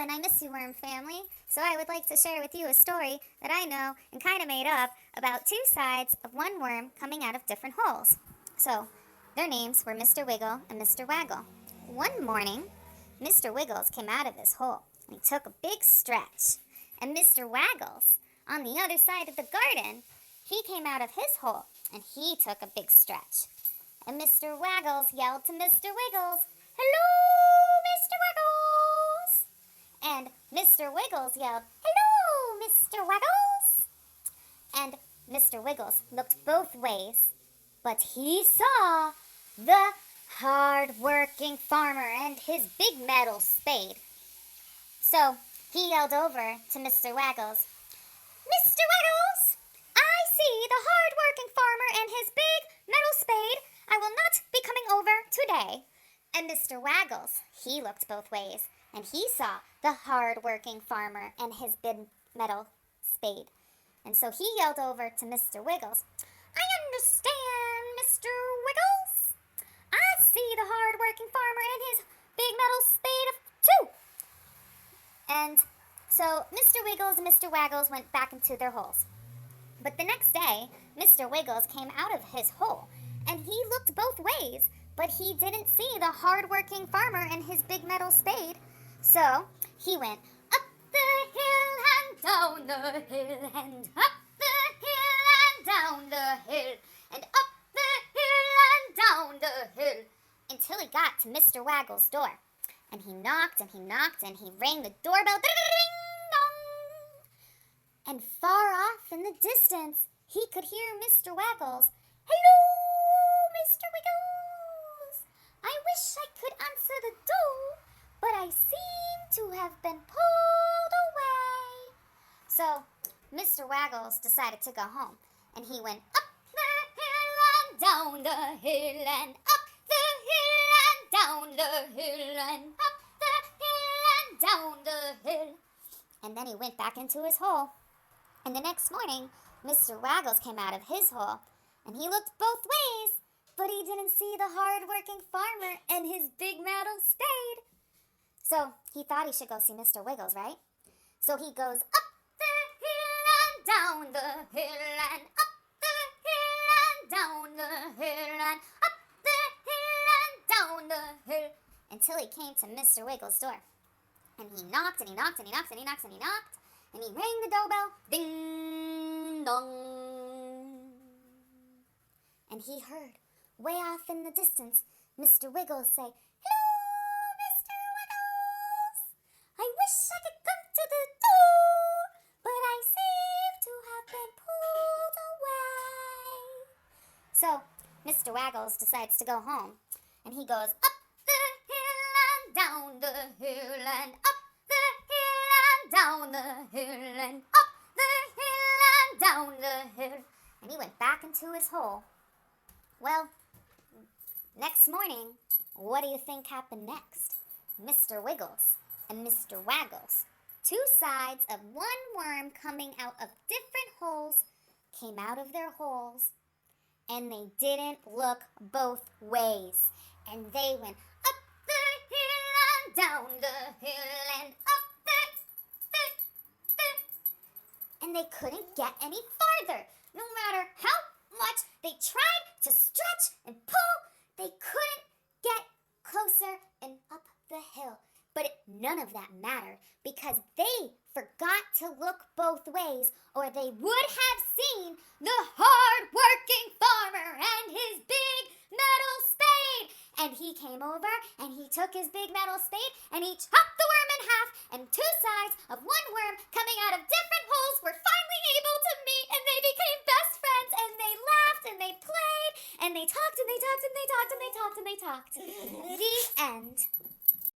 and I miss you, Worm family. So I would like to share with you a story that I know and kind of made up about two sides of one worm coming out of different holes. So, their names were Mr. Wiggle and Mr. Waggle. One morning, Mr. Wiggles came out of his hole and he took a big stretch. And Mr. Waggles, on the other side of the garden, he came out of his hole and he took a big stretch. And Mr. Waggles yelled to Mr. Wiggles, "Hello, Mr. Waggles!" And Mr. Wiggles yelled, "Hello, Mr. Waggles!" And Mr. Wiggles looked both ways, but he saw the hard-working farmer and his big metal spade. So he yelled over to Mr. Waggles, "Mr. Waggles, I see the hard-working farmer and his big metal spade. I will not be coming over today." And Mr. Waggles, he looked both ways, and he saw the hard-working farmer and his big metal spade. And so he yelled over to Mr. Wiggles, "I understand, Mr. Wiggles. I see the hard-working farmer and his big metal spade too." And so Mr. Wiggles and Mr. Waggles went back into their holes. But the next day, Mr. Wiggles came out of his hole, and he looked both ways, but he didn't see the hard-working farmer and his big metal spade. So he went up the hill and down the hill and up the hill and down the hill and up the hill and down the hill until he got to Mr. Waggles' door. And he knocked and he knocked and he rang the doorbell. Ding-dong! And far off in the distance, he could hear Mr. Waggles. "Hello, Mr. Wiggles. I wish I could answer the door, but I seem to have been pulled away." So Mr. Waggles decided to go home, and he went up the hill and down the hill and up the hill and down the hill and up the hill and down the hill. And then he went back into his hole. And the next morning, Mr. Waggles came out of his hole, and he looked both ways, but he didn't see the hard-working farmer and his big metal spade. So he thought he should go see Mr. Wiggles, right? So he goes up the hill and down the hill and up the hill and down the hill and up the hill and down the hill until he came to Mr. Wiggles' door. And he knocked and he knocked and he knocked and he knocked and he knocked and he rang the doorbell. Ding dong. And he heard, way off in the distance, Mr. Wiggles say, "Hello, Mr. Wiggles. I wish I could come to the door, but I seem to have been pulled away." So Mr. Waggles decides to go home, and he goes up the hill and down the hill and up the hill and down the hill and up the hill and down the hill. And he went back into his hole. Well, next morning, what do you think happened next? Mr. Wiggles and Mr. Waggles, two sides of one worm coming out of different holes, came out of their holes, and they didn't look both ways. And they went up the hill and down the hill and up the and they couldn't get any farther. No matter how much they tried to stretch and pull, they couldn't get closer and up the hill. But none of that mattered because they forgot to look both ways, or they would have seen the hard-working farmer and his big metal spade. And he came over and he took his big metal spade and he chopped the worm in half, and two sides of one worm coming out of different holes were finally able to meet, and they became best friends, and they laughed and they played and they talked and they talked and they talked and they talked and they talked. The end.